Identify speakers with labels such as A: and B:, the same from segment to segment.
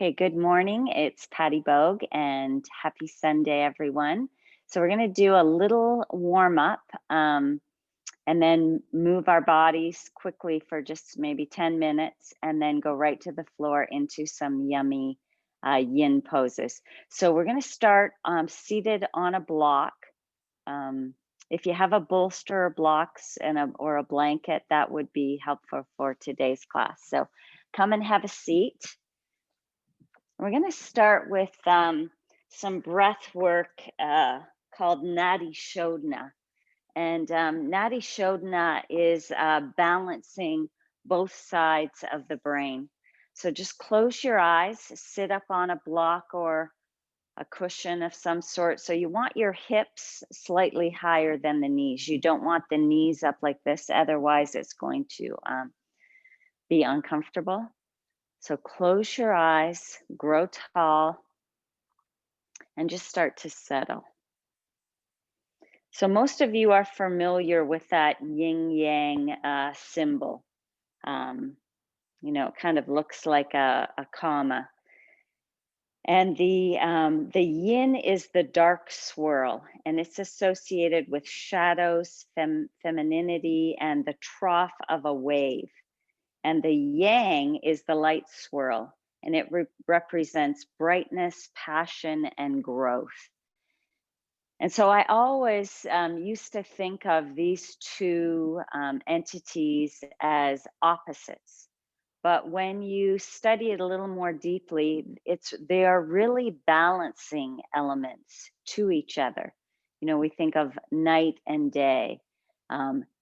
A: Okay, good morning. It's Patty Bogue and happy Sunday, everyone. So we're going to do a little warm up and then move our bodies quickly for just maybe 10 minutes and then go right to the floor into some yummy yin poses. So we're going to start seated on a block. If you have a bolster or blocks or a blanket, that would be helpful for today's class. So come and have a seat. We're going to start with some breath work called Nadi Shodhana. And Nadi Shodhana is balancing both sides of the brain. So just close your eyes, sit up on a block or a cushion of some sort. So you want your hips slightly higher than the knees. You don't want the knees up like this, otherwise it's going to be uncomfortable. So close your eyes, grow tall, and just start to settle. So most of you are familiar with that Yin Yang symbol. It kind of looks like a comma. And the yin is the dark swirl, and it's associated with shadows, femininity, and the trough of a wave. And the yang is the light swirl, and it represents brightness, passion, and growth. And so I always used to think of these two entities as opposites. But when you study it a little more deeply, they are really balancing elements to each other. We think of night and day,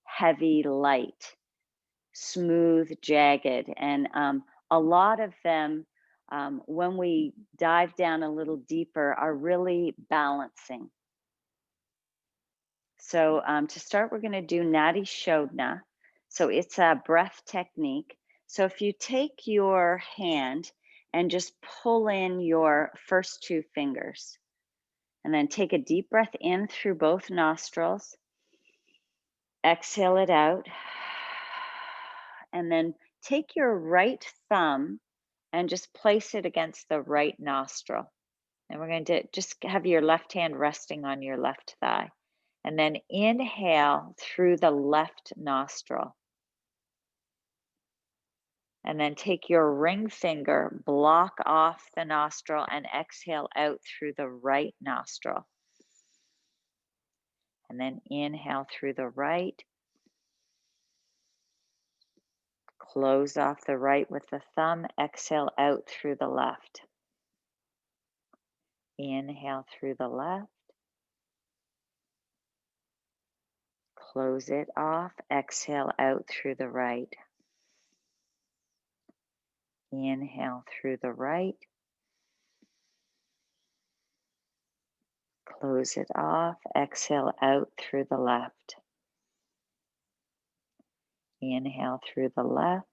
A: heavy, light, smooth, jagged, and a lot of them, when we dive down a little deeper, are really balancing. So to start, we're going to do Nadi Shodhana. So it's a breath technique. So if you take your hand and just pull in your first two fingers, and then take a deep breath in through both nostrils, exhale it out, and then take your right thumb and just place it against the right nostril. And we're going to just have your left hand resting on your left thigh. And then inhale through the left nostril. And then take your ring finger, block off the nostril, and exhale out through the right nostril. And then inhale through the right. Close off the right with the thumb, exhale out through the left. Inhale through the left. Close it off, exhale out through the right. Inhale through the right. Close it off, exhale out through the left. Inhale through the left.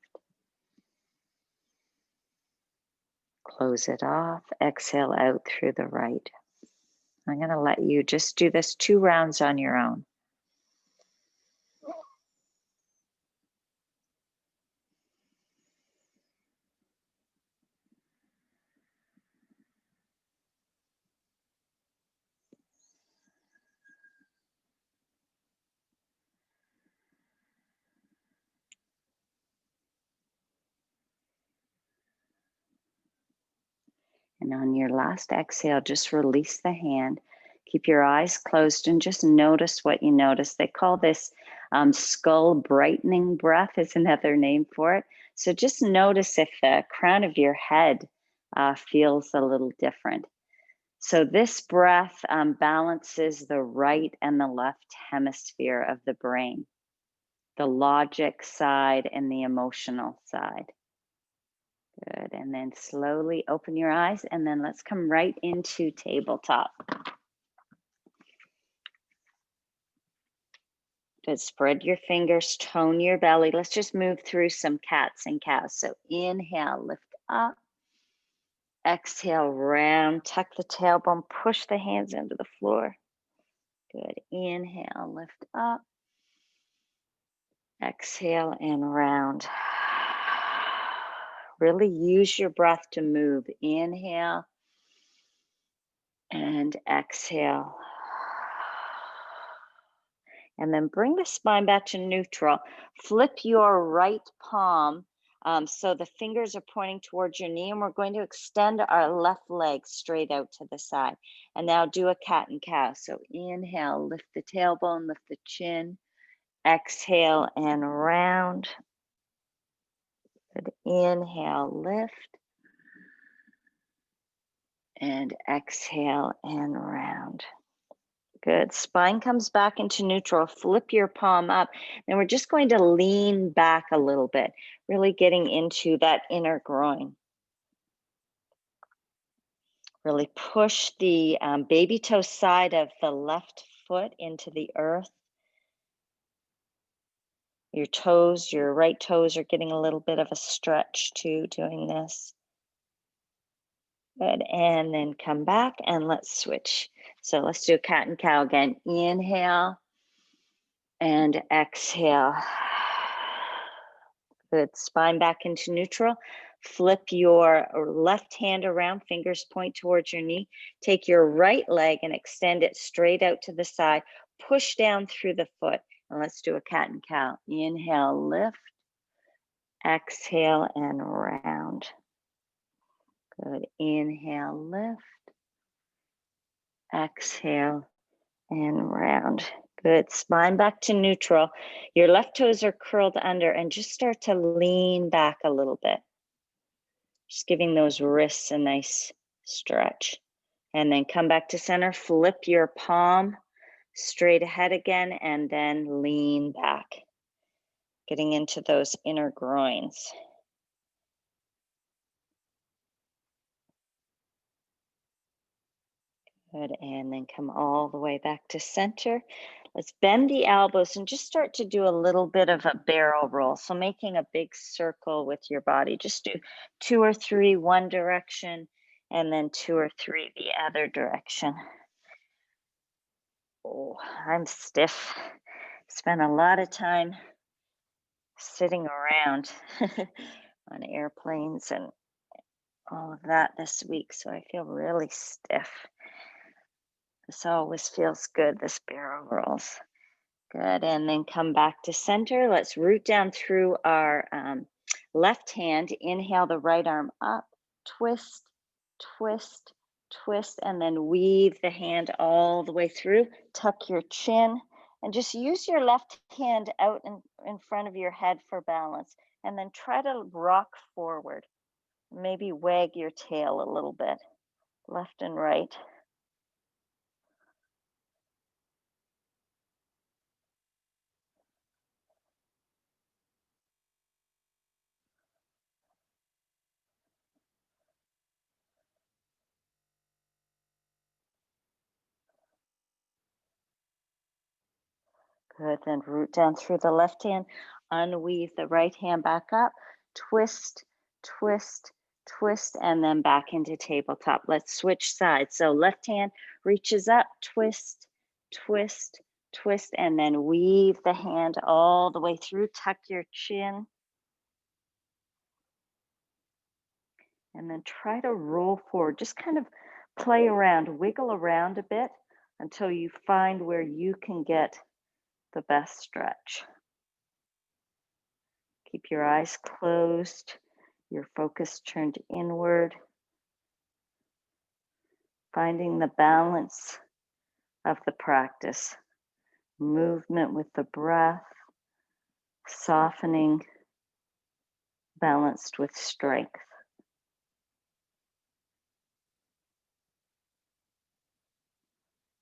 A: Close it off, exhale out through the right. I'm going to let you just do this 2 rounds on your own. And on your last exhale, just release the hand. Keep your eyes closed and just notice what you notice. They call this skull brightening breath is another name for it. So just notice if the crown of your head feels a little different. So this breath balances the right and the left hemisphere of the brain, the logic side and the emotional side. Good, and then slowly open your eyes, and then let's come right into tabletop. Good, spread your fingers, tone your belly. Let's just move through some cats and cows. So inhale, lift up. Exhale, round, tuck the tailbone, push the hands into the floor. Good, inhale, lift up. Exhale and round. Really use your breath to move. Inhale and exhale. And then bring the spine back to neutral. Flip your right palm so the fingers are pointing towards your knee, and we're going to extend our left leg straight out to the side. And now do a cat and cow. So inhale, lift the tailbone, lift the chin. Exhale and round. Good. Inhale, lift. And exhale and round. Good. Spine comes back into neutral. Flip your palm up. And we're just going to lean back a little bit, really getting into that inner groin. Really push the baby toe side of the left foot into the earth. Your toes, your right toes are getting a little bit of a stretch too doing this. Good. And then come back and let's switch. So let's do a cat and cow again. Inhale and exhale. Good. Spine back into neutral. Flip your left hand around, fingers point towards your knee. Take your right leg and extend it straight out to the side. Push down through the foot. And let's do a cat and cow. Inhale, lift. Exhale and round. Good. Inhale, lift. Exhale and round. Good. Spine back to neutral. Your left toes are curled under, and just start to lean back a little bit. Just giving those wrists a nice stretch. And then come back to center. Flip your palm straight ahead again, and then lean back. Getting into those inner groins. Good. And then come all the way back to center. Let's bend the elbows and just start to do a little bit of a barrel roll. So making a big circle with your body. Just do 2 or 3 one direction, and then 2 or 3 the other direction. Oh, I'm stiff. Spent a lot of time sitting around on airplanes and all of that this week, so I feel really stiff. This always feels good, this barrel rolls. Good, and then come back to center. Let's root down through our left hand. Inhale the right arm up, twist, twist, twist, and then weave the hand all the way through. Tuck your chin, and just use your left hand out in front of your head for balance. And then try to rock forward. Maybe wag your tail a little bit, left and right. Good, then root down through the left hand, unweave the right hand back up, twist, twist, twist, and then back into tabletop. Let's switch sides. So left hand reaches up, twist, twist, twist, and then weave the hand all the way through, tuck your chin. And then try to roll forward, just kind of play around, wiggle around a bit until you find where you can get the best stretch. Keep your eyes closed, your focus turned inward, finding the balance of the practice, movement with the breath, softening, balanced with strength.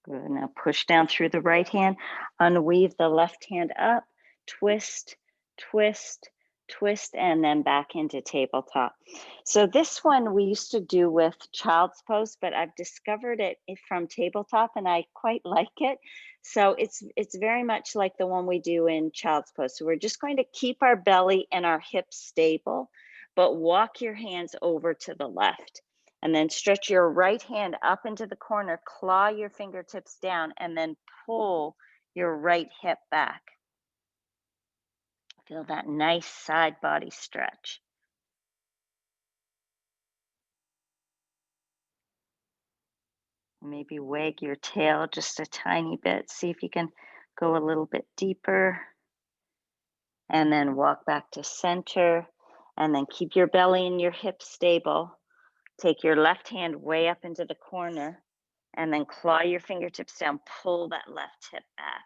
A: Good. Now push down through the right hand, unweave the left hand up, twist, twist, twist, and then back into tabletop. So this one we used to do with child's pose, but I've discovered it from tabletop and I quite like it. So it's very much like the one we do in child's pose. So we're just going to keep our belly and our hips stable, but walk your hands over to the left. And then stretch your right hand up into the corner, claw your fingertips down, and then pull your right hip back. Feel that nice side body stretch. Maybe wag your tail just a tiny bit. See if you can go a little bit deeper. And then walk back to center. And then keep your belly and your hips stable. Take your left hand way up into the corner. And then claw your fingertips down. Pull that left hip back.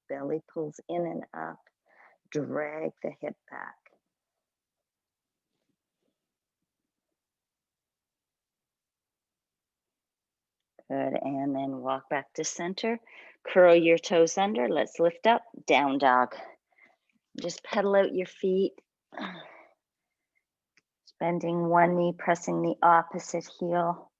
A: Belly pulls in and up. Drag the hip back. Good, and then walk back to center. Curl your toes under. Let's lift up, down dog. Just pedal out your feet. Bending one knee, pressing the opposite heel.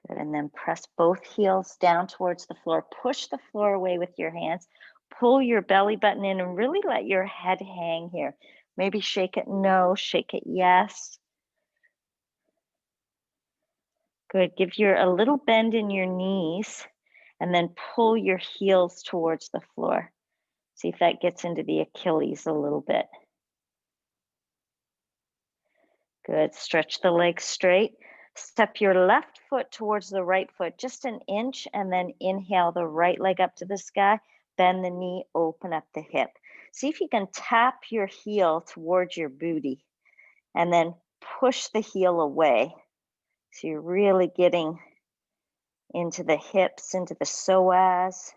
A: Good, and then press both heels down towards the floor. Push the floor away with your hands. Pull your belly button in and really let your head hang here. Maybe shake it no, shake it yes. Good, give a little bend in your knees and then pull your heels towards the floor. See if that gets into the Achilles a little bit. Good, stretch the legs straight. Step your left foot towards the right foot, just an inch, and then inhale the right leg up to the sky. Bend the knee, open up the hip. See if you can tap your heel towards your booty and then push the heel away. So you're really getting into the hips, into the psoas.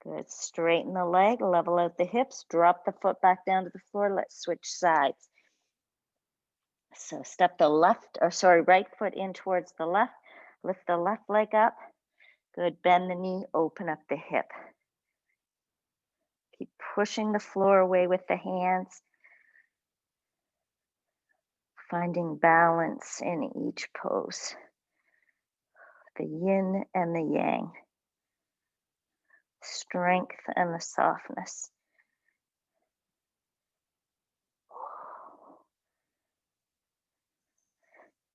A: Good, straighten the leg, level out the hips, drop the foot back down to the floor. Let's switch sides. So step the right foot in towards the left, lift the left leg up. Good, bend the knee, open up the hip. Keep pushing the floor away with the hands. Finding balance in each pose. The yin and the yang. Strength and the softness.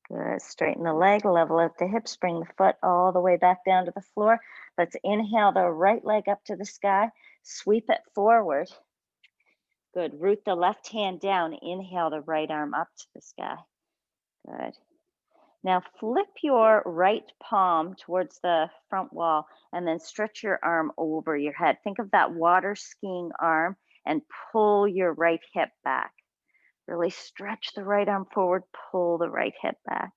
A: Good, straighten the leg, level out the hips, bring the foot all the way back down to the floor. Let's inhale the right leg up to the sky, sweep it forward. Good, root the left hand down, inhale the right arm up to the sky. Good. Now flip your right palm towards the front wall and then stretch your arm over your head. Think of that water skiing arm and pull your right hip back. Really stretch the right arm forward, pull the right hip back.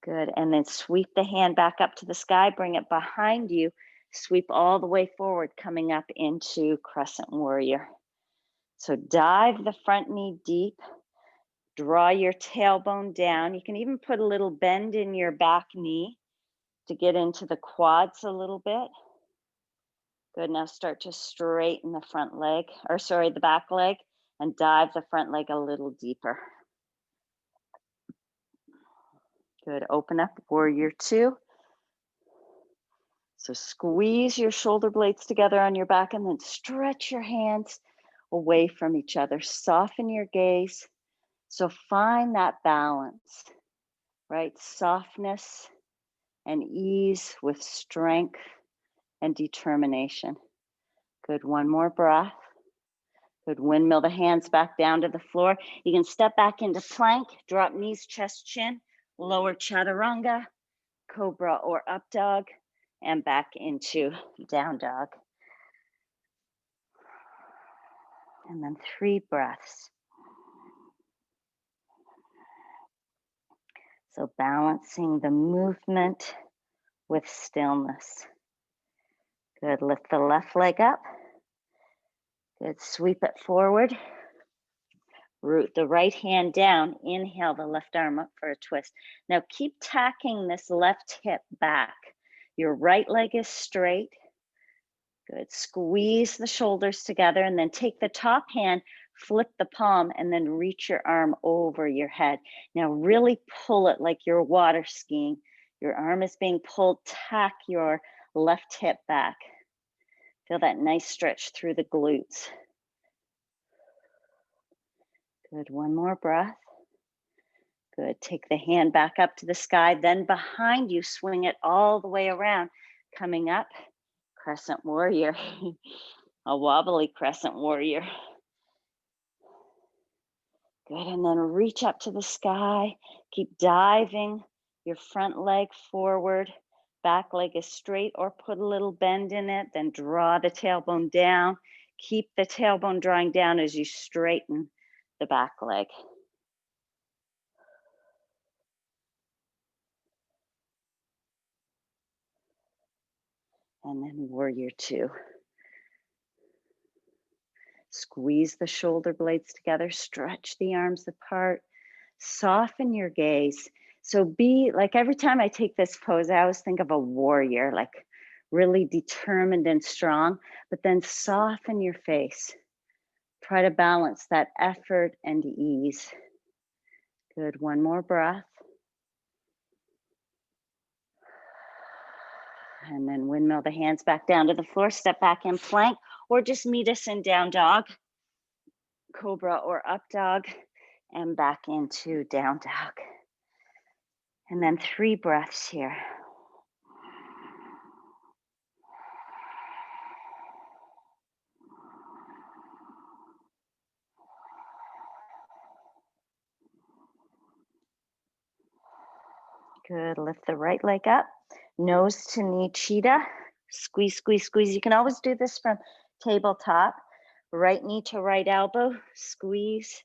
A: Good, and then sweep the hand back up to the sky, bring it behind you, sweep all the way forward, coming up into Crescent Warrior. So dive the front knee deep, draw your tailbone down. You can even put a little bend in your back knee to get into the quads a little bit. Good, now start to straighten the the back leg, and dive the front leg a little deeper. Good, open up, Warrior Two. So squeeze your shoulder blades together on your back and then stretch your hands away from each other. Soften your gaze. So find that balance, right? Softness and ease with strength and determination. Good, one more breath. Good, windmill the hands back down to the floor. You can step back into plank, drop knees, chest, chin, lower chaturanga, cobra or up dog, and back into down dog. And then 3 breaths. So balancing the movement with stillness. Good, lift the left leg up. Good, sweep it forward. Root the right hand down. Inhale the left arm up for a twist. Now keep tacking this left hip back. Your right leg is straight. Good, squeeze the shoulders together and then take the top hand, flip the palm, and then reach your arm over your head. Now really pull it like you're water skiing. Your arm is being pulled, tack your left hip back. Feel that nice stretch through the glutes. Good, one more breath. Good. Take the hand back up to the sky. Then behind you, swing it all the way around. Coming up, crescent warrior. A wobbly crescent warrior. Good. And then reach up to the sky. Keep diving your front leg forward. Back leg is straight or put a little bend in it. Then draw the tailbone down. Keep the tailbone drawing down as you straighten the back leg. And then warrior two. Squeeze the shoulder blades together, stretch the arms apart, soften your gaze. So be like, every time I take this pose, I always think of a warrior, like really determined and strong, but then soften your face. Try to balance that effort and ease. Good, one more breath. And then windmill the hands back down to the floor, step back in plank, or just meet us in down dog, cobra or up dog, and back into down dog. And then 3 breaths here. Good, lift the right leg up, nose to knee cheetah, squeeze, squeeze, squeeze. You can always do this from tabletop. Right knee to right elbow, squeeze,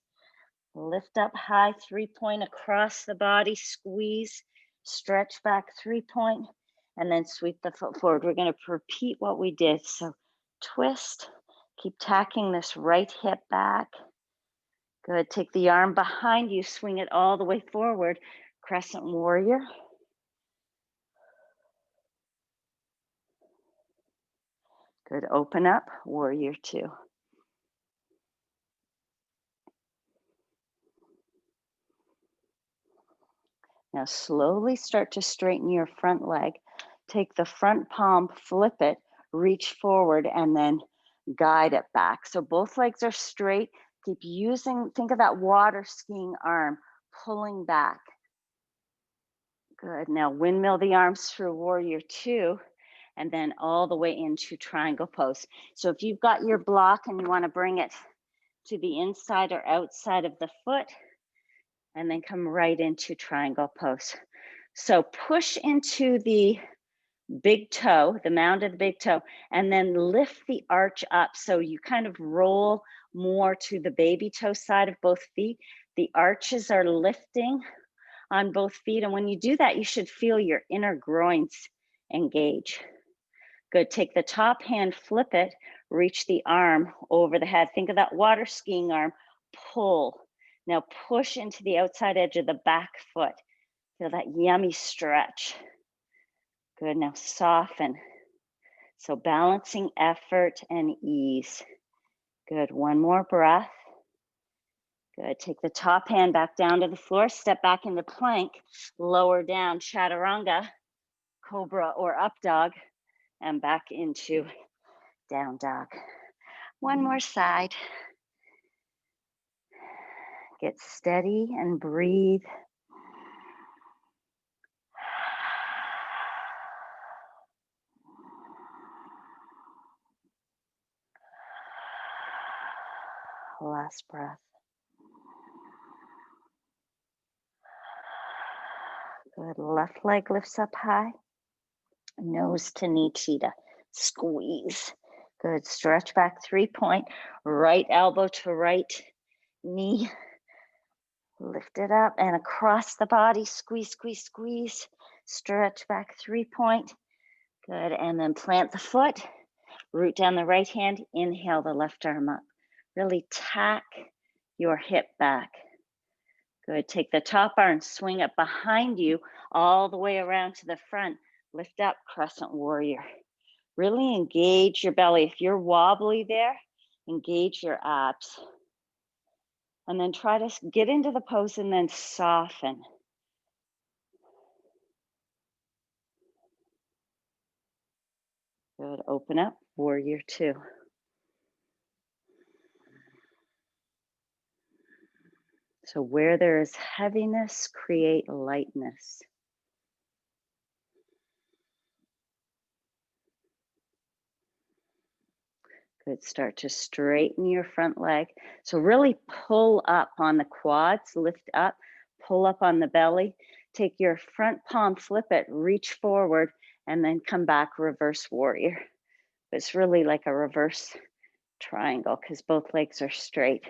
A: lift up high, 3-point across the body, squeeze, stretch back, 3-point, and then sweep the foot forward. We're gonna repeat what we did. So twist, keep tacking this right hip back. Good, take the arm behind you, swing it all the way forward, crescent warrior. Good, open up, warrior two. Now slowly start to straighten your front leg. Take the front palm, flip it, reach forward, and then guide it back. So both legs are straight. Keep using, think of that water skiing arm, pulling back. Good, now windmill the arms through warrior two, and then all the way into triangle pose. So if you've got your block and you want to bring it to the inside or outside of the foot, and then come right into triangle pose. So push into the big toe, the mound of the big toe, and then lift the arch up. So you kind of roll more to the baby toe side of both feet. The arches are lifting on both feet. And when you do that, you should feel your inner groins engage. Good, take the top hand, flip it, reach the arm over the head. Think of that water skiing arm, pull. Now push into the outside edge of the back foot. Feel that yummy stretch. Good, now soften. So balancing effort and ease. Good, one more breath. Good, take the top hand back down to the floor, step back into plank, lower down, chaturanga, cobra or up dog, and back into down dog. One more side. Get steady and breathe. Last breath. Good, left leg lifts up high. Nose to knee cheetah, squeeze. Good, stretch back, 3-point, right elbow to right knee. Lift it up and across the body, squeeze, squeeze, squeeze. Stretch back, 3-point. Good, and then plant the foot, root down the right hand, inhale the left arm up. Really tack your hip back. Good, take the top arm, swing it behind you all the way around to the front. Lift up, crescent warrior. Really engage your belly. If you're wobbly there, engage your abs. And then try to get into the pose and then soften. Good, open up, warrior two. So where there is heaviness, create lightness. Good. Start to straighten your front leg. So really pull up on the quads, lift up, pull up on the belly. Take your front palm, flip it, reach forward, and then come back, reverse warrior. It's really like a reverse triangle because both legs are straight.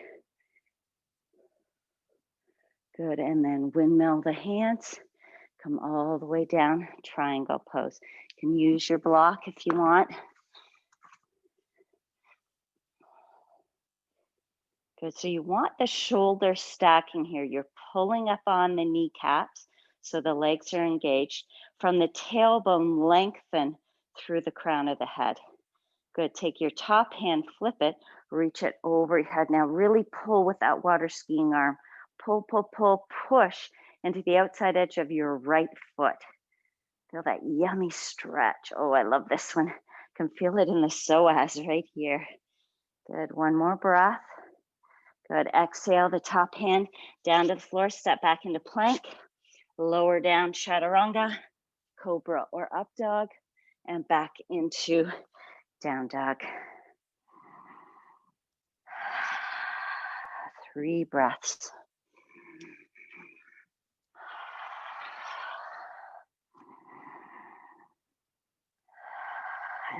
A: Good. And then windmill the hands. Come all the way down, triangle pose. You can use your block if you want. Good, so you want the shoulders stacking here. You're pulling up on the kneecaps so the legs are engaged. From the tailbone, lengthen through the crown of the head. Good, take your top hand, flip it, reach it over your head. Now really pull with that water skiing arm. Pull, pull, pull, push into the outside edge of your right foot. Feel that yummy stretch. Oh, I love this one. Can feel it in the psoas right here. Good, one more breath. Good, exhale the top hand down to the floor, step back into plank, lower down chaturanga, cobra or up dog, and back into down dog. 3 breaths.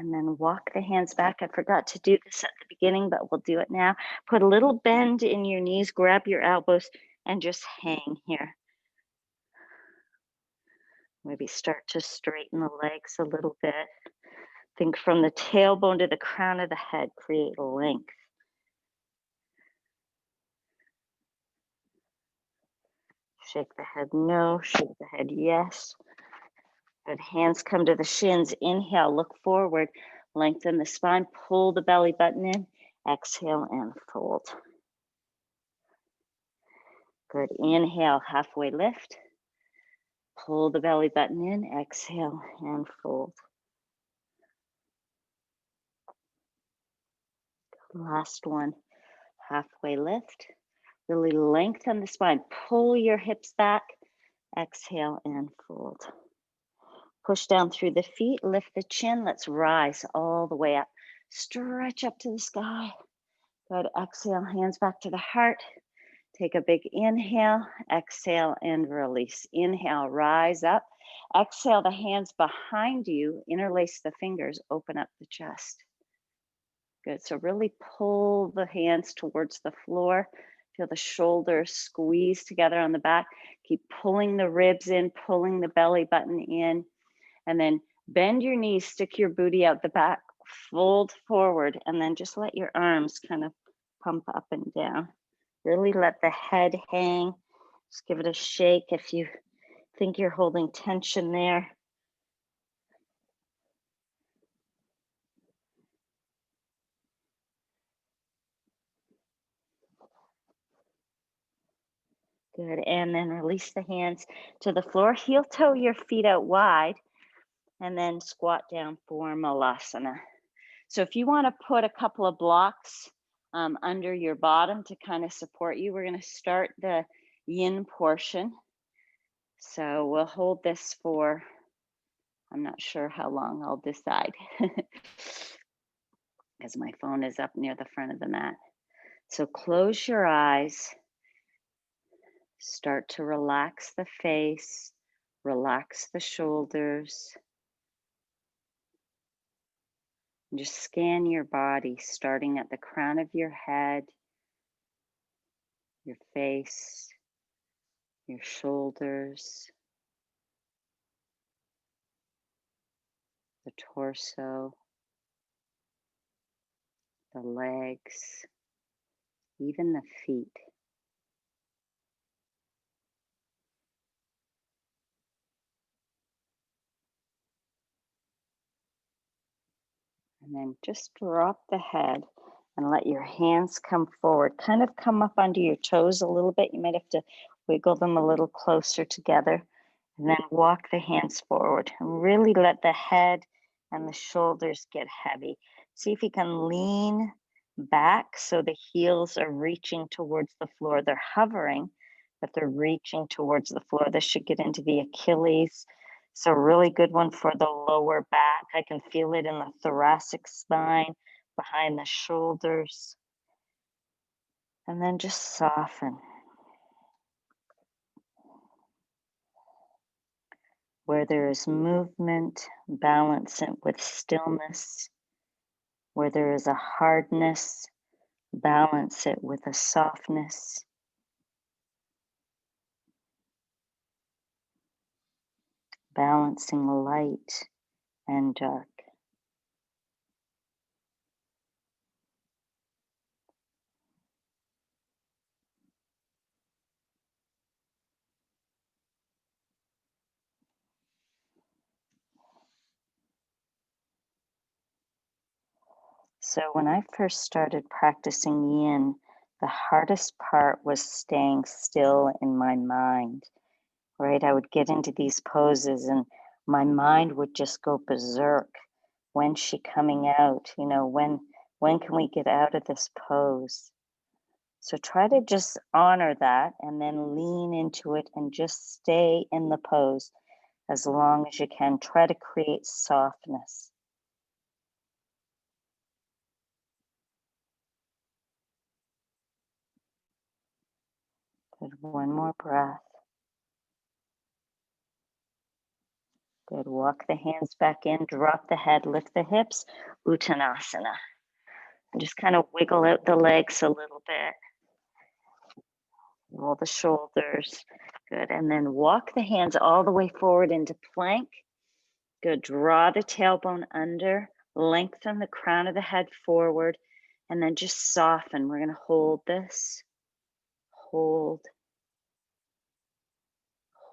A: And then walk the hands back. I forgot to do this at the beginning, but we'll do it now. Put a little bend in your knees, grab your elbows, and just hang here. Maybe start to straighten the legs a little bit. Think from the tailbone to the crown of the head, create length. Shake the head no, shake the head yes. Good, hands come to the shins. Inhale, look forward, lengthen the spine, pull the belly button in, exhale and fold. Good, inhale, halfway lift. Pull the belly button in, exhale and fold. Last one, halfway lift. Really lengthen the spine, pull your hips back, exhale and fold. Push down through the feet, lift the chin. Let's rise all the way up. Stretch up to the sky. Good, exhale, hands back to the heart. Take a big inhale, exhale and release. Inhale, rise up. Exhale, the hands behind you, interlace the fingers, open up the chest. Good, so really pull the hands towards the floor. Feel the shoulders squeeze together on the back. Keep pulling the ribs in, pulling the belly button in. And then bend your knees, stick your booty out the back, fold forward, and then just let your arms kind of pump up and down. Really let the head hang. Just give it a shake if you think you're holding tension there. Good, and then release the hands to the floor. Heel toe your feet out wide, and then squat down for Malasana. So if you want to put a couple of blocks under your bottom to kind of support you, we're going to start the yin portion. So we'll hold this for, I'm not sure how long, I'll decide because my phone is up near the front of the mat. So close your eyes, start to relax the face, relax the shoulders. And just scan your body, starting at the crown of your head, your face, your shoulders, the torso, the legs, even the feet. And then just drop the head and let your hands come forward. Kind of come up onto your toes a little bit. You might have to wiggle them a little closer together. And then walk the hands forward. And really let the head and the shoulders get heavy. See if you can lean back so the heels are reaching towards the floor. They're hovering,
B: but they're reaching towards the floor. This should get into the Achilles. So really good one for the lower back. I can feel it in the thoracic spine, behind the shoulders. And then just soften. Where there is movement, balance it with stillness. Where there is a hardness, balance it with a softness. Balancing light and dark. So when I first started practicing Yin, the hardest part was staying still in my mind, right? I would get into these poses and my mind would just go berserk. When's she coming out? You know, when can we get out of this pose? So try to just honor that and then lean into it and just stay in the pose as long as you can. Try to create softness. Good, one more breath. Good, walk the hands back in, drop the head, lift the hips, Uttanasana. And just kind of wiggle out the legs a little bit. Roll the shoulders. Good, and then walk the hands all the way forward into plank. Good, draw the tailbone under, lengthen the crown of the head forward, and then just soften. We're gonna hold this, hold,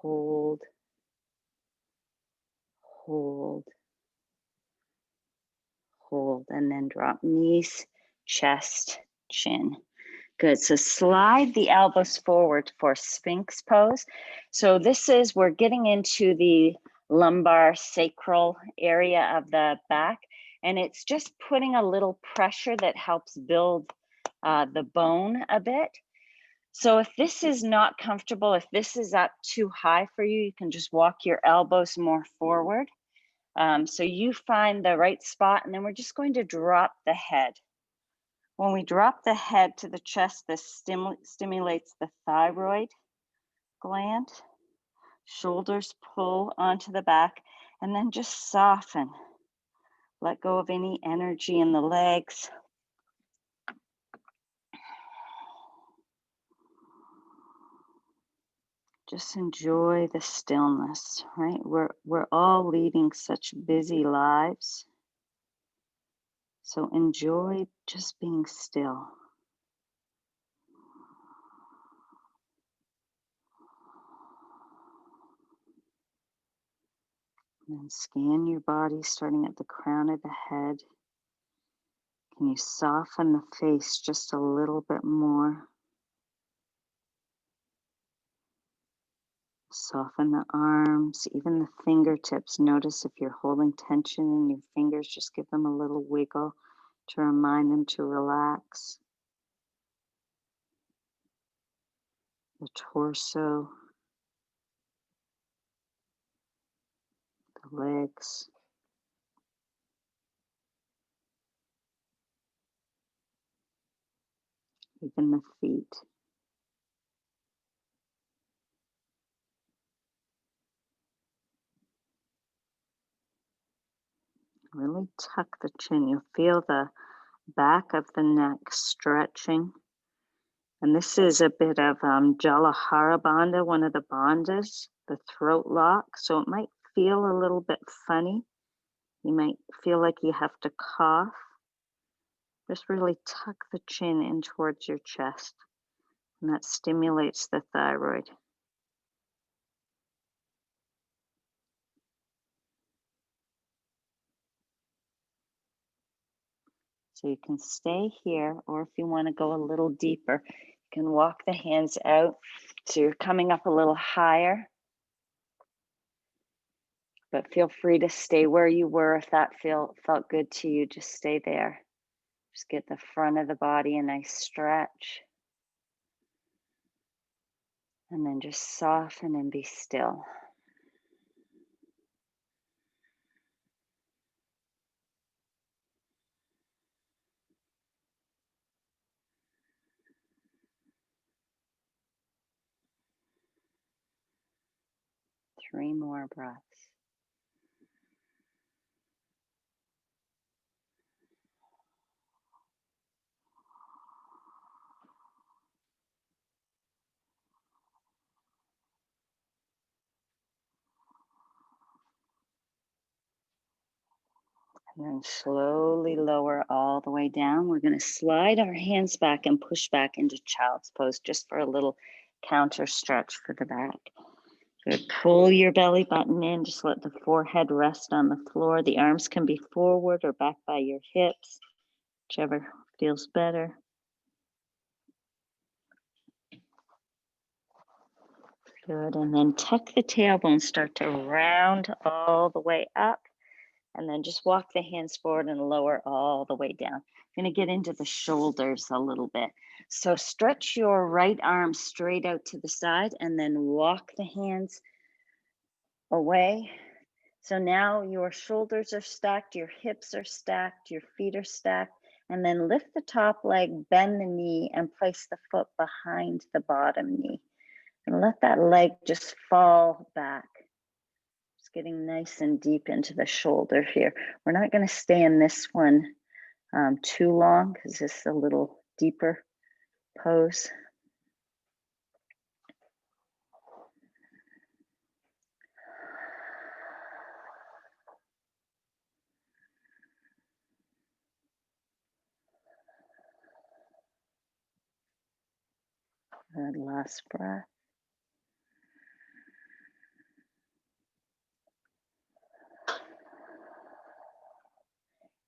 B: hold, hold, hold, and then drop knees, chest, chin. Good, so slide the elbows forward for Sphinx pose. So this is, we're getting into the lumbar sacral area of the back, and it's just putting a little pressure that helps build the bone a bit. So if this is not comfortable, if this is up too high for you, you can just walk your elbows more forward. So you find the right spot, and then we're just going to drop the head. When we drop the head to the chest, this stimulates the thyroid gland. Shoulders pull onto the back, and then just soften. Let go of any energy in the legs. Just enjoy the stillness, right? We're all leading such busy lives. So enjoy just being still. And then scan your body starting at the crown of the head. Can you soften the face just a little bit more? Soften the arms, even the fingertips. Notice if you're holding tension in your fingers, just give them a little wiggle to remind them to relax. The torso, the legs. Even the feet. Really tuck the chin. You'll feel the back of the neck stretching. And this is a bit of Jalahara Bandha, one of the bandhas, the throat lock. So it might feel a little bit funny. You might feel like you have to cough. Just really tuck the chin in towards your chest. And that stimulates the thyroid. So you can stay here, or if you want to go a little deeper, you can walk the hands out. So you're coming up a little higher. But feel free to stay where you were if that felt good to you. Just stay there. Just get the front of the body a nice stretch.
A: And then just soften and be still. Three more breaths. And then slowly lower all the way down. We're going to slide our hands back and push back into child's pose just for a little counter stretch for the back. Good. Pull your belly button in. Just let the forehead rest on the floor. The arms can be forward or back by your hips, whichever feels better. Good. And then tuck the tailbone, start to round all the way up. And then just walk the hands forward and lower all the way down. I'm going to get into the shoulders a little bit. So stretch your right arm straight out to the side and then walk the hands away. So now your shoulders are stacked, your hips are stacked, your feet are stacked. And then lift the top leg, bend the knee, and place the foot behind the bottom knee. And let that leg just fall back. Getting nice and deep into the shoulder here. We're not going to stay in this one too long because this is a little deeper pose. Good, last breath.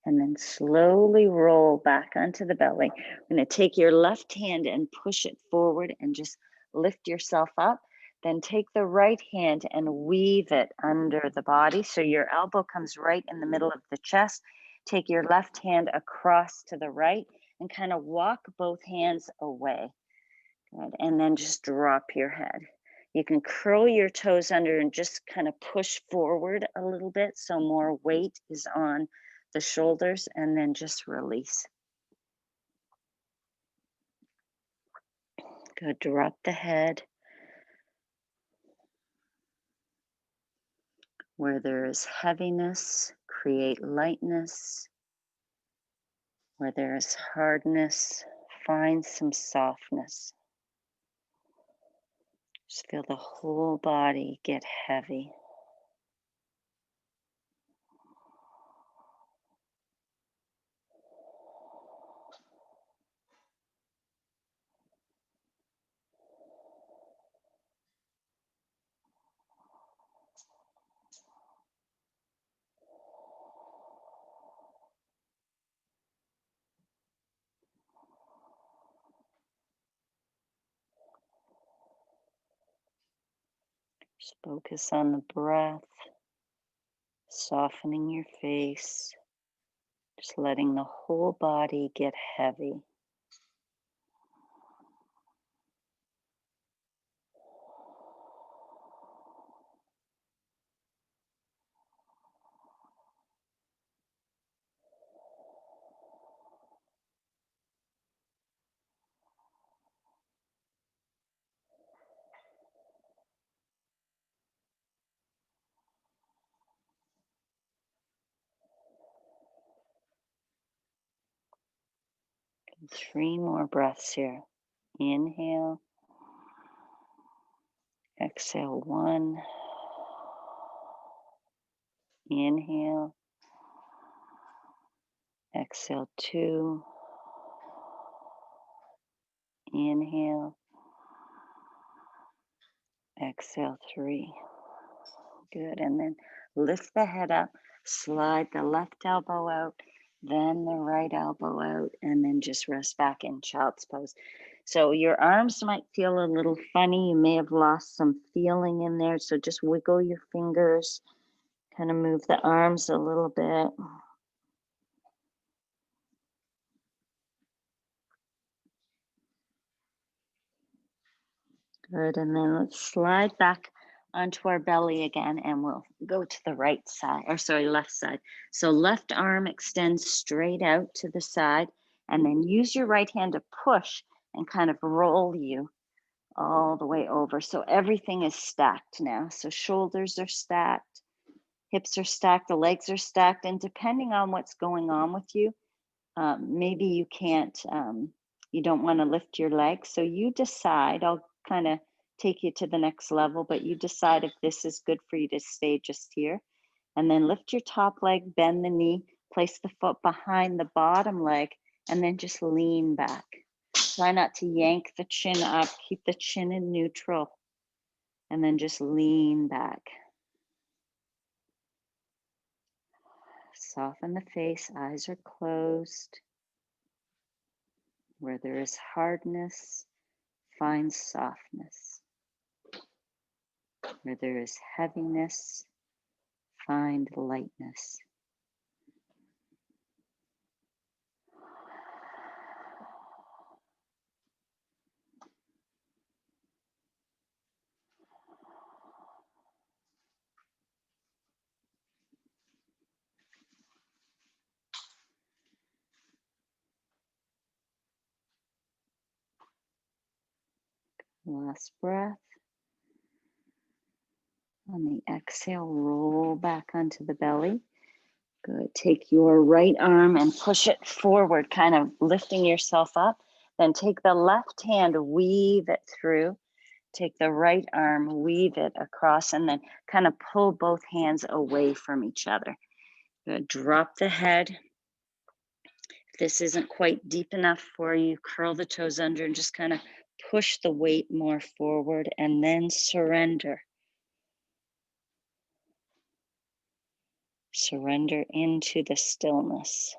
A: And then slowly roll back onto the belly. We're going to take your left hand and push it forward and just lift yourself up. Then take the right hand and weave it under the body. So your elbow comes right in the middle of the chest. Take your left hand across to the right and kind of walk both hands away. Good. And then just drop your head. You can curl your toes under and just kind of push forward a little bit so more weight is on the shoulders, and then just release. Good. Drop the head. Where there is heaviness, create lightness. Where there is hardness, find some softness. Just feel the whole body get heavy. Just focus on the breath, softening your face, just letting the whole body get heavy. Three more breaths here. Inhale. Exhale, one. Inhale. Exhale, two. Inhale. Exhale, three. Good. And then lift the head up, slide the left elbow out, then the right elbow out, and then just rest back in child's pose. So your arms might feel a little funny. You may have lost some feeling in there. So just wiggle your fingers, kind of move the arms a little bit. Good, and then let's slide back onto our belly again, and we'll go to the right side, or sorry, left side. So left arm extends straight out to the side, and then use your right hand to push and kind of roll you all the way over. So everything is stacked now. So shoulders are stacked, hips are stacked, the legs are stacked, and depending on what's going on with you, maybe you can't, you don't want to lift your legs. So you decide, I'll kind of take you to the next level, but you decide if this is good for you to stay just here. And then lift your top leg, bend the knee, place the foot behind the bottom leg, and then just lean back. Try not to yank the chin up, keep the chin in neutral, and then just lean back. Soften the face, eyes are closed. Where there is hardness, find softness. Where there is heaviness, find lightness. Last breath. On the exhale, roll back onto the belly. Good. Take your right arm and push it forward, kind of lifting yourself up. Then take the left hand, weave it through. Take the right arm, weave it across, and then kind of pull both hands away from each other. Good. Drop the head. If this isn't quite deep enough for you, curl the toes under and just kind of push the weight more forward, and then surrender. Surrender into the stillness.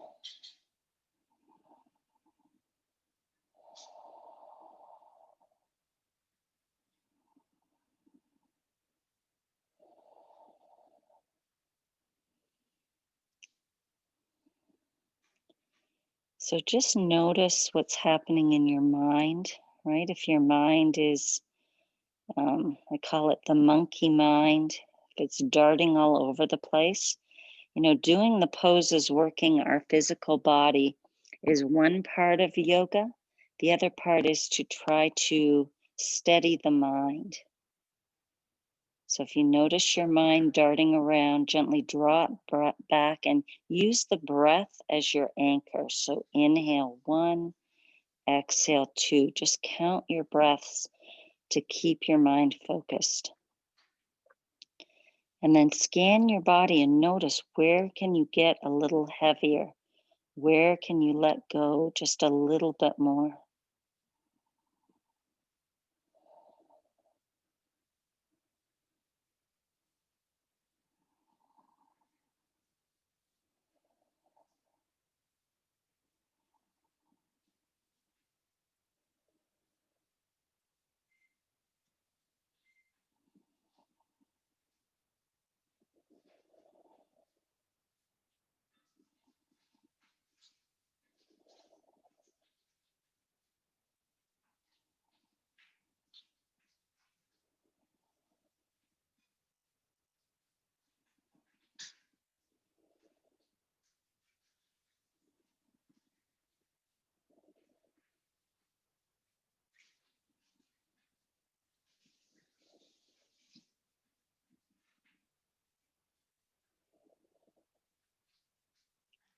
A: So just notice what's happening in your mind, right? If your mind is, I call it the monkey mind, if it's darting all over the place, doing the poses, working our physical body is one part of yoga. The other part is to try to steady the mind. So if you notice your mind darting around, gently draw it back and use the breath as your anchor. So inhale 1, exhale 2. Just count your breaths to keep your mind focused. And then scan your body and notice, where can you get a little heavier? Where can you let go just a little bit more?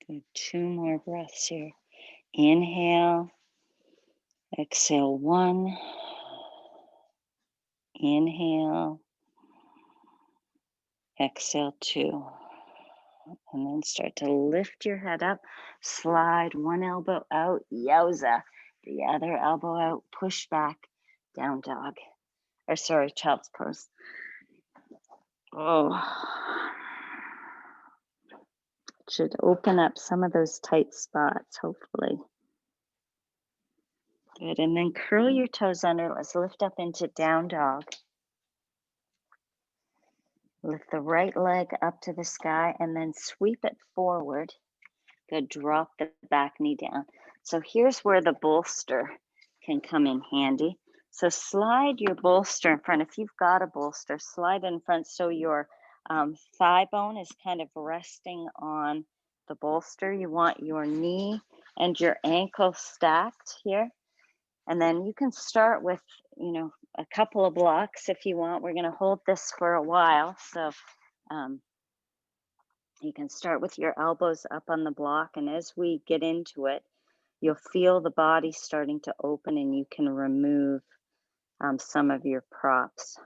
A: Good. 2 more breaths here. Inhale, exhale 1. Inhale, exhale 2. And then start to lift your head up, slide one elbow out, yowza. The other elbow out, push back, down dog. Or sorry, child's pose. Oh. Should open up some of those tight spots, hopefully. Good, and then curl your toes under. Let's lift up into down dog. Lift the right leg up to the sky and then sweep it forward. Good, drop the back knee down. So here's where the bolster can come in handy. So slide your bolster in front. If you've got a bolster, slide in front so your thigh bone is kind of resting on the bolster. You want your knee and your ankle stacked here. And then you can start with, a couple of blocks if you want. We're going to hold this for a while. So you can start with your elbows up on the block. And as we get into it, you'll feel the body starting to open and you can remove some of your props.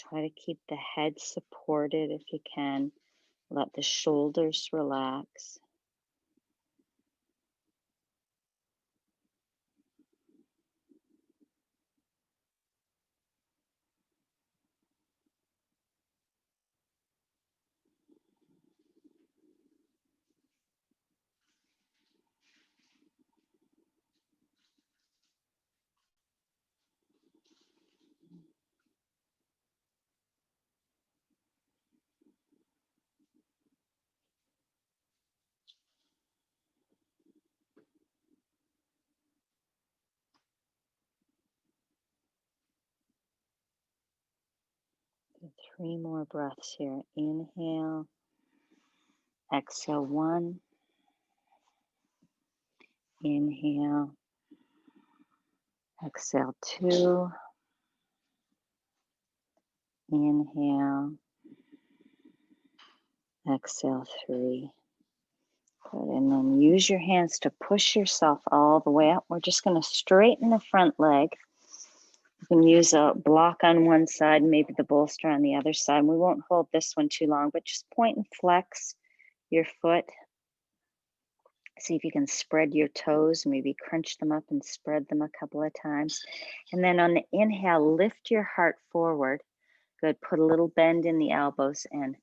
A: Try to keep the head supported if you can. Let the shoulders relax. Three more breaths here. Inhale, exhale 1, inhale, exhale 2, inhale, exhale 3. Good. And then use your hands to push yourself all the way up. We're just going to straighten the front leg. You can use a block on one side, maybe the bolster on the other side. We won't hold this one too long, but just point and flex your foot. See if you can spread your toes, maybe crunch them up and spread them a couple of times. And then on the inhale, lift your heart forward. Good. Put a little bend in the elbows and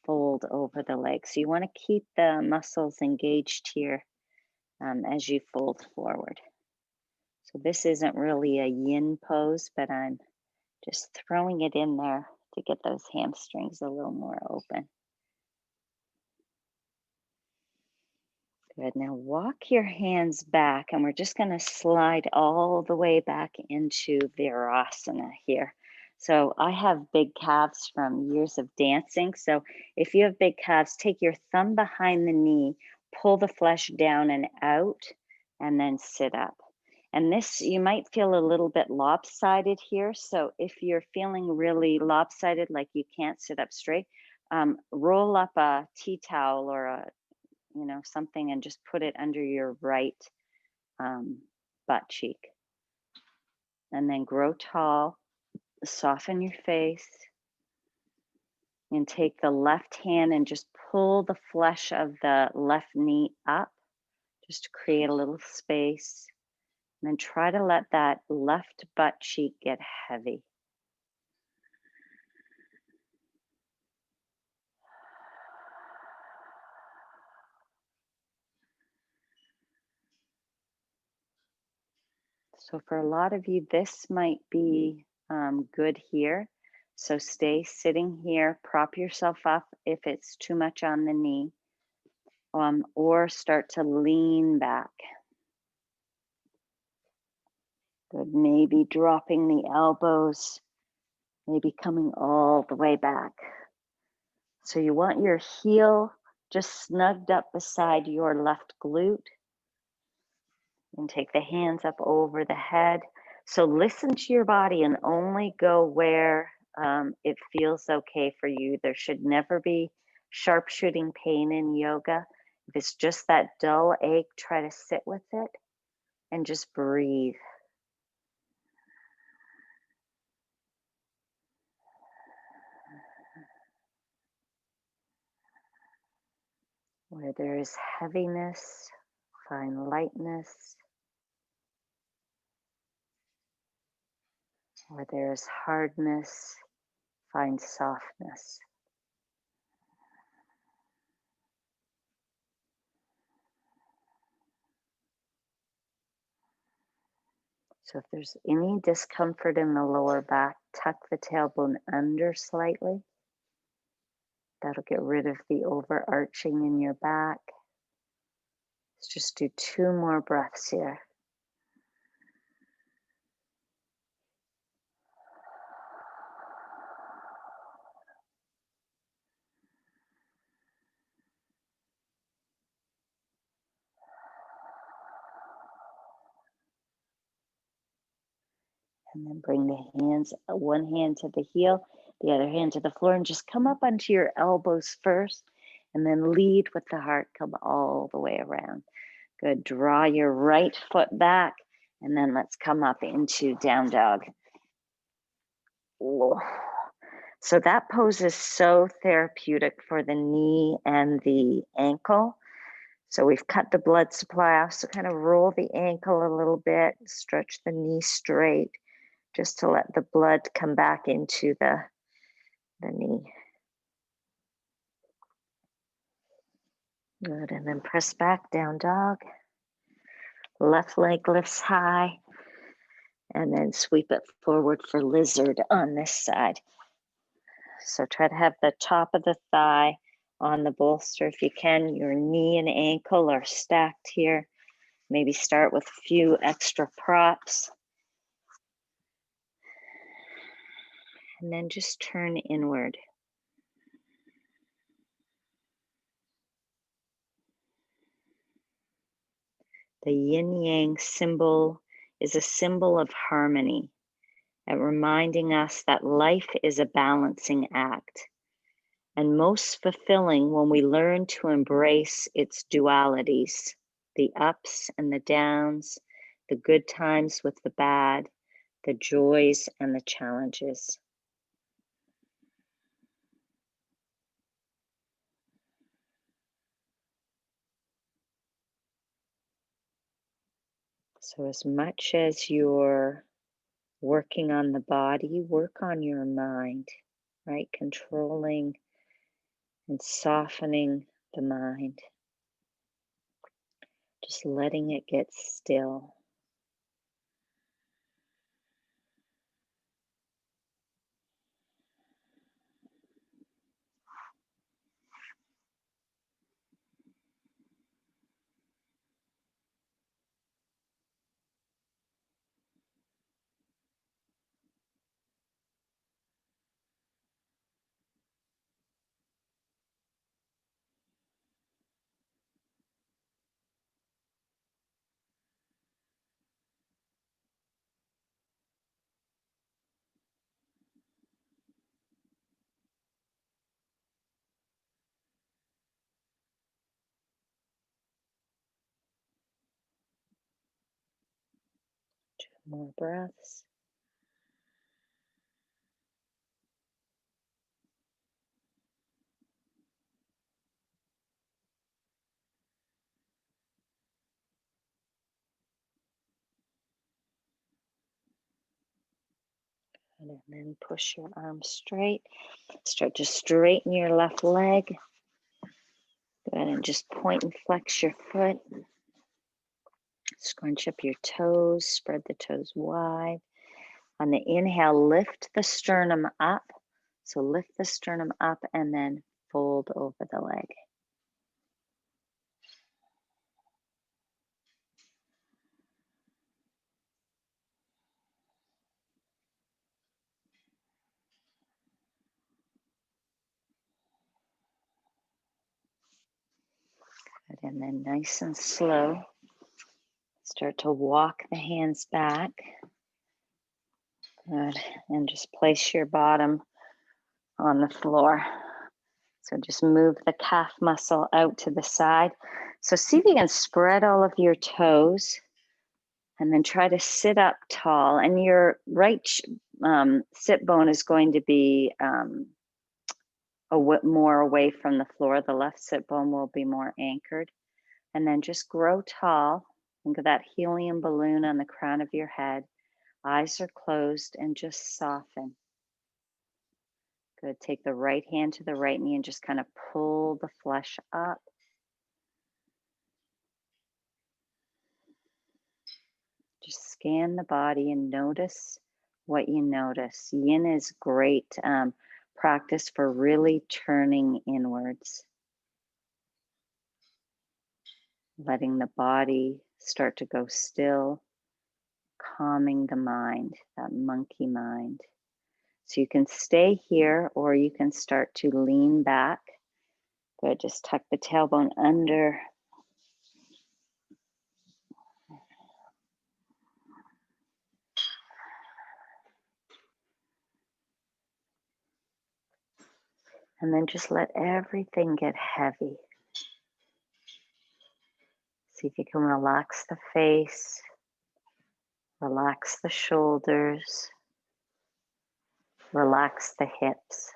A: fold over the legs. So you want to keep the muscles engaged here as you fold forward. So this isn't really a yin pose, but I'm just throwing it in there to get those hamstrings a little more open. Good. Now walk your hands back, and we're just going to slide all the way back into Virasana here. So I have big calves from years of dancing. So if you have big calves, take your thumb behind the knee, pull the flesh down and out, and then sit up. And this, you might feel a little bit lopsided here. So if you're feeling really lopsided, like you can't sit up straight, roll up a tea towel or something and just put it under your right butt cheek. And then grow tall, soften your face, and take the left hand and just pull the flesh of the left knee up, just to create a little space. And then try to let that left butt cheek get heavy. So for a lot of you, this might be good here. So stay sitting here, prop yourself up if it's too much on the knee, or start to lean back. Good, maybe dropping the elbows, maybe coming all the way back. So you want your heel just snugged up beside your left glute. And take the hands up over the head. So listen to your body and only go where it feels okay for you. There should never be sharpshooting pain in yoga. If it's just that dull ache, try to sit with it and just breathe.
B: Where there is heaviness, find lightness. Where there is hardness, find softness. So if there's any discomfort in the lower back, tuck the tailbone under slightly. That'll get rid of the overarching in your back. Let's just do 2 more breaths here. And then bring the hands, one hand to the heel, the other hand to the floor, and just come up onto your elbows first, and then lead with the heart, come all the way around. Good, draw your right foot back, and then let's come up into down dog. So that pose is so therapeutic for the knee and the ankle. So we've cut the blood supply off, so kind of roll the ankle a little bit, stretch the knee straight, just to let the blood come back into the knee. Good, and then press back, down dog. Left leg lifts high, and then sweep it forward for lizard on this side. So try to have the top of the thigh on the bolster if you can. Your knee and ankle are stacked here. Maybe start with a few extra props. And then just turn inward. The Yin Yang symbol is a symbol of harmony and reminding us that life is a balancing act and most fulfilling when we learn to embrace its dualities, the ups and the downs, the good times with the bad, the joys and the challenges. So as much as you're working on the body, work on your mind, right? Controlling and softening the mind. Just letting it get still. More breaths. And then push your arms straight. Start to straighten your left leg. Go ahead and just point and flex your foot. Scrunch up your toes, spread the toes wide. On the inhale, lift the sternum up. So lift the sternum up and then fold over the leg. Good. And then nice and slow, start to walk the hands back. Good. And just place your bottom on the floor. So just move the calf muscle out to the side. So see if you can spread all of your toes and then try to sit up tall. And your right sit bone is going to be
A: more away from the floor. The left sit bone will be more anchored. And then just grow tall. Think of that helium balloon on the crown of your head. Eyes are closed and just soften. Good. Take the right hand to the right knee and just kind of pull the flesh up. Just scan the body and notice what you notice. Yin is great practice for really turning inwards. Letting the body start to go still, calming the mind, that monkey mind. So you can stay here or you can start to lean back. Good, just tuck the tailbone under. And then just let everything get heavy. See if you can relax the face, relax the shoulders, relax the hips.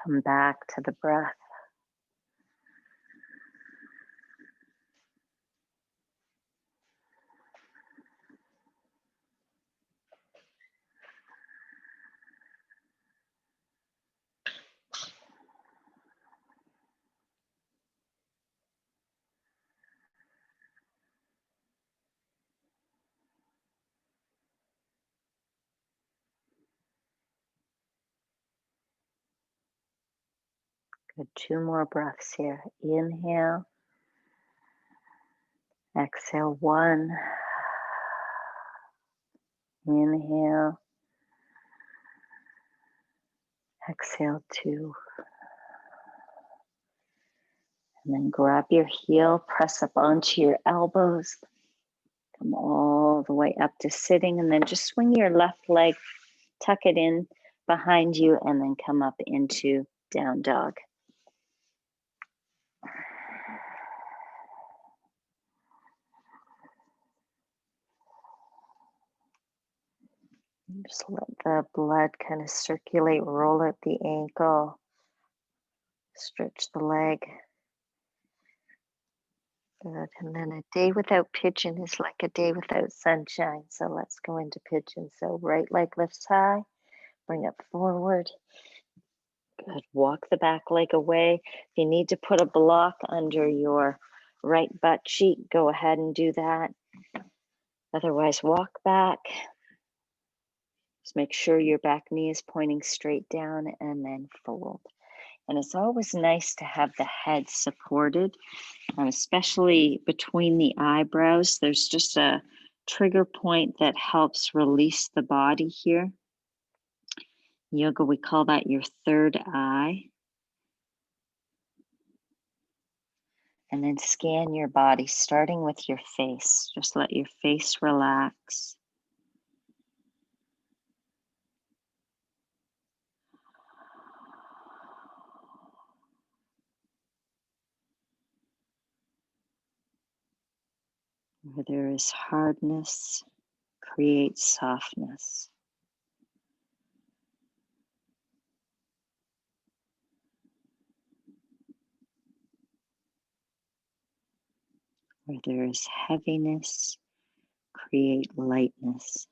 A: Come back to the breath. Good, 2 more breaths here. Inhale. Exhale, 1. Inhale. Exhale, 2. And then grab your heel, press up onto your elbows. Come all the way up to sitting, and then just swing your left leg, tuck it in behind you, and then come up into down dog. Just let the blood kind of circulate, roll at the ankle, stretch the leg. Good. And then a day without pigeon is like a day without sunshine. So let's go into pigeon. So right leg lifts high, bring up forward. Good. Walk the back leg away. If you need to put a block under your right butt cheek, go ahead and do that. Otherwise, walk back. Just make sure your back knee is pointing straight down and then fold. And it's always nice to have the head supported, especially between the eyebrows. There's just a trigger point that helps release the body here. Yoga, we call that your third eye. And then scan your body, starting with your face. Just let your face relax. Where there is hardness, create softness. Where there is heaviness, create lightness.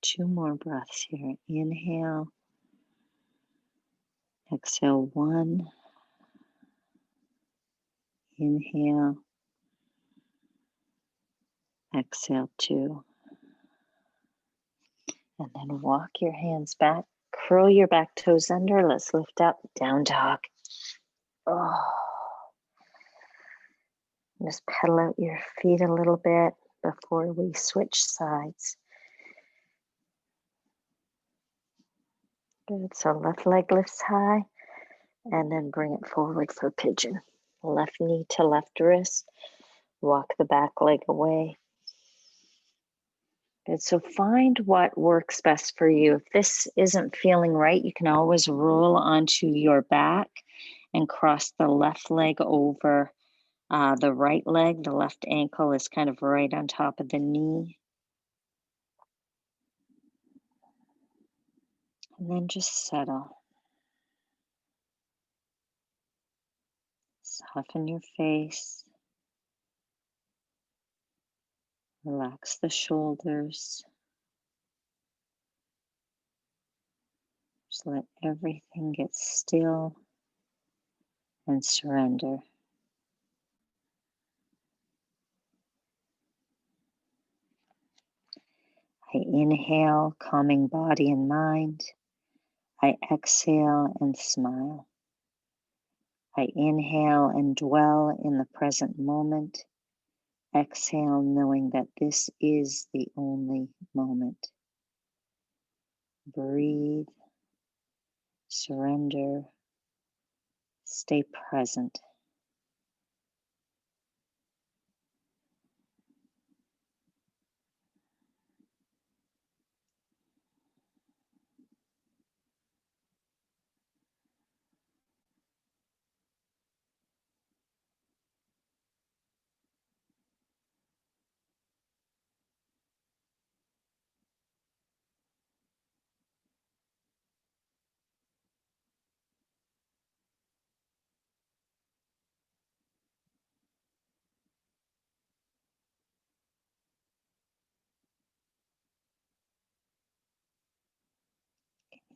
A: Two more breaths here. Inhale. Exhale, 1. Inhale. Exhale, 2. And then walk your hands back. Curl your back toes under. Let's lift up. Down dog. Oh.
B: Just pedal out your feet a little bit before we switch sides. Good. So left leg lifts high and then bring it forward for pigeon. Left knee to left wrist. Walk the back leg away. Good. So find what works best for you. If this isn't feeling right, you can always roll onto your back and cross the left leg over the right leg. The left ankle is kind of right on top of the knee. And then just settle. Soften your face. Relax the shoulders. Just let everything get still and surrender. I inhale, calming body and mind. I exhale and smile. I inhale and dwell in the present moment. Exhale, knowing that this is the only moment. Breathe, surrender, stay present.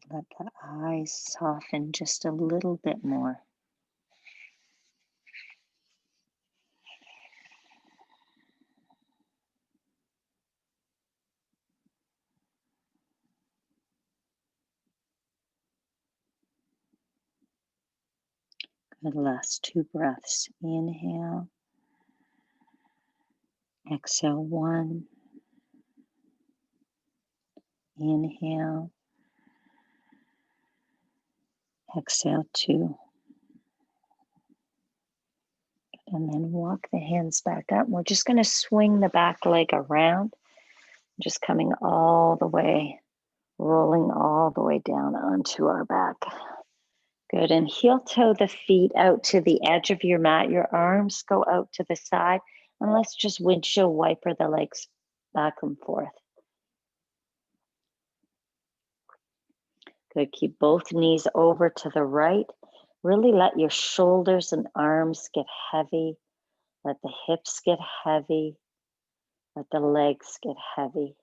B: Let the eyes soften just a little bit more. Good, last 2 breaths. Inhale, exhale 1. Inhale, exhale 2. And then walk the hands back up. We're just going to swing the back leg around, just coming all the way, rolling all the way down onto our back. Good, and heel toe the feet out to the edge of your mat. Your arms go out to the side, and let's just windshield wiper the legs back and forth. Good, keep both knees over to the right. Really let your shoulders and arms get heavy. Let the hips get heavy. Let the legs get heavy.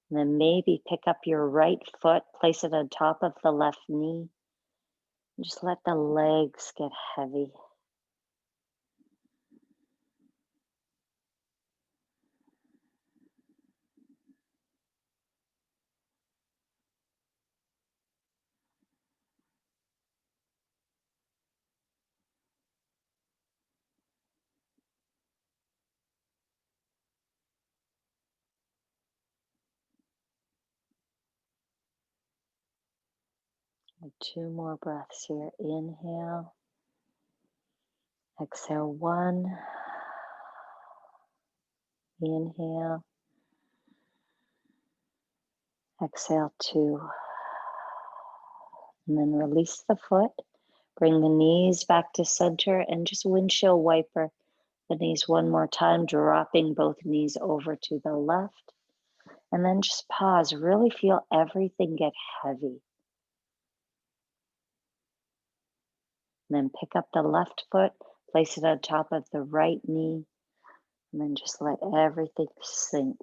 B: And then maybe pick up your right foot, place it on top of the left knee. Just let the legs get heavy. And 2 more breaths here. Inhale. Exhale 1. Inhale. Exhale 2. And then release the foot. Bring the knees back to center and just windshield wiper the knees one more time, dropping both knees over to the left. And then just pause. Really feel everything get heavy. And then pick up the left foot, place it on top of the right knee, and then just let everything sink.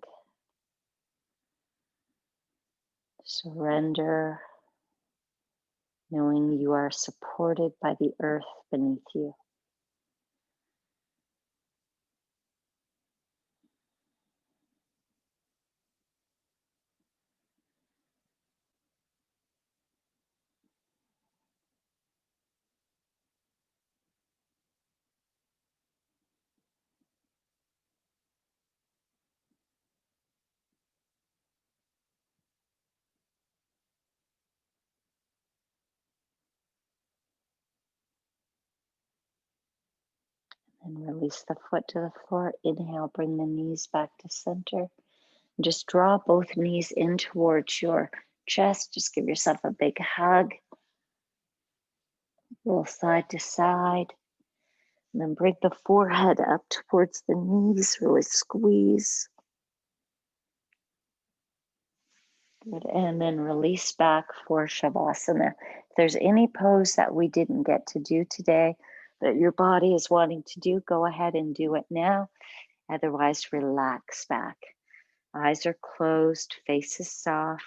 B: Surrender, knowing you are supported by the earth beneath you. And release the foot to the floor. Inhale, bring the knees back to center. And just draw both knees in towards your chest. Just give yourself a big hug. Roll side to side. And then bring the forehead up towards the knees. Really squeeze. Good. And then release back for Shavasana. If there's any pose that we didn't get to do today that your body is wanting to do, go ahead and do it now. Otherwise, relax back. Eyes are closed, face is soft.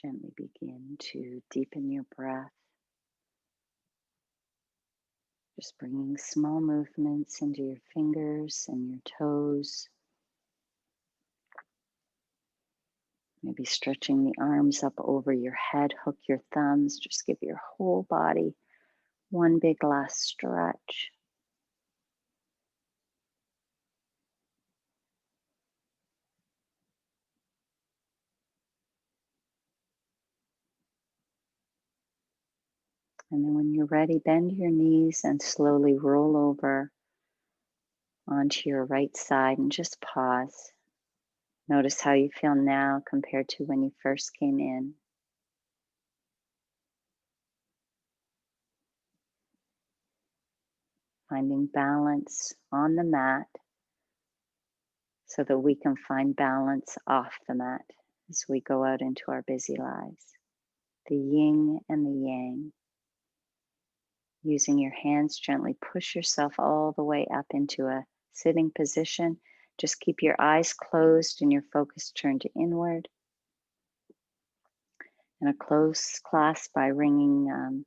B: Gently begin to deepen your breath. Just bringing small movements into your fingers and your toes. Maybe stretching the arms up over your head, hook your thumbs. Just give your whole body one big last stretch. And then when you're ready, bend your knees and slowly roll over onto your right side and just pause. Notice how you feel now compared to when you first came in. Finding balance on the mat so that we can find balance off the mat as we go out into our busy lives. The yin and the yang. Using your hands, gently push yourself all the way up into a sitting position. Just keep your eyes closed and your focus turned to inward. And a close clasp by ringing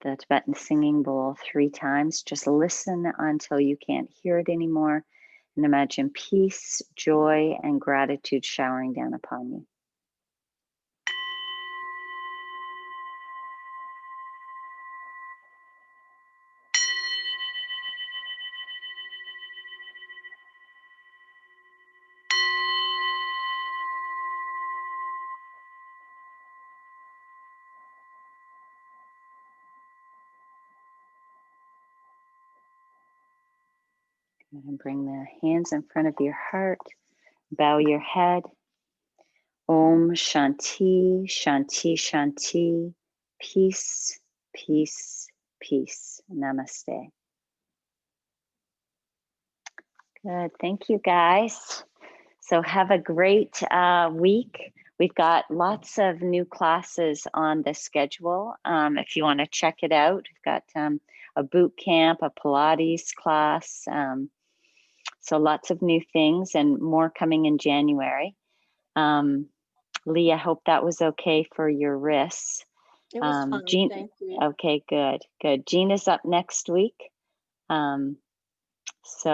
B: the Tibetan singing bowl 3 times. Just listen until you can't hear it anymore. And imagine peace, joy, and gratitude showering down upon you.
A: And bring the hands in front of your heart. Bow your head. Om Shanti, Shanti, Shanti. Peace, peace, peace. Namaste. Good. Thank you, guys. So have a great week. We've got lots of new classes on the schedule. If you want to check it out, we've got a boot camp, a Pilates class. So lots of new things and more coming in January. Lee, I hope that was okay for your wrists.
C: It was fun.
A: Jean,
C: thank you.
A: okay, good, good. Jean is up next week. So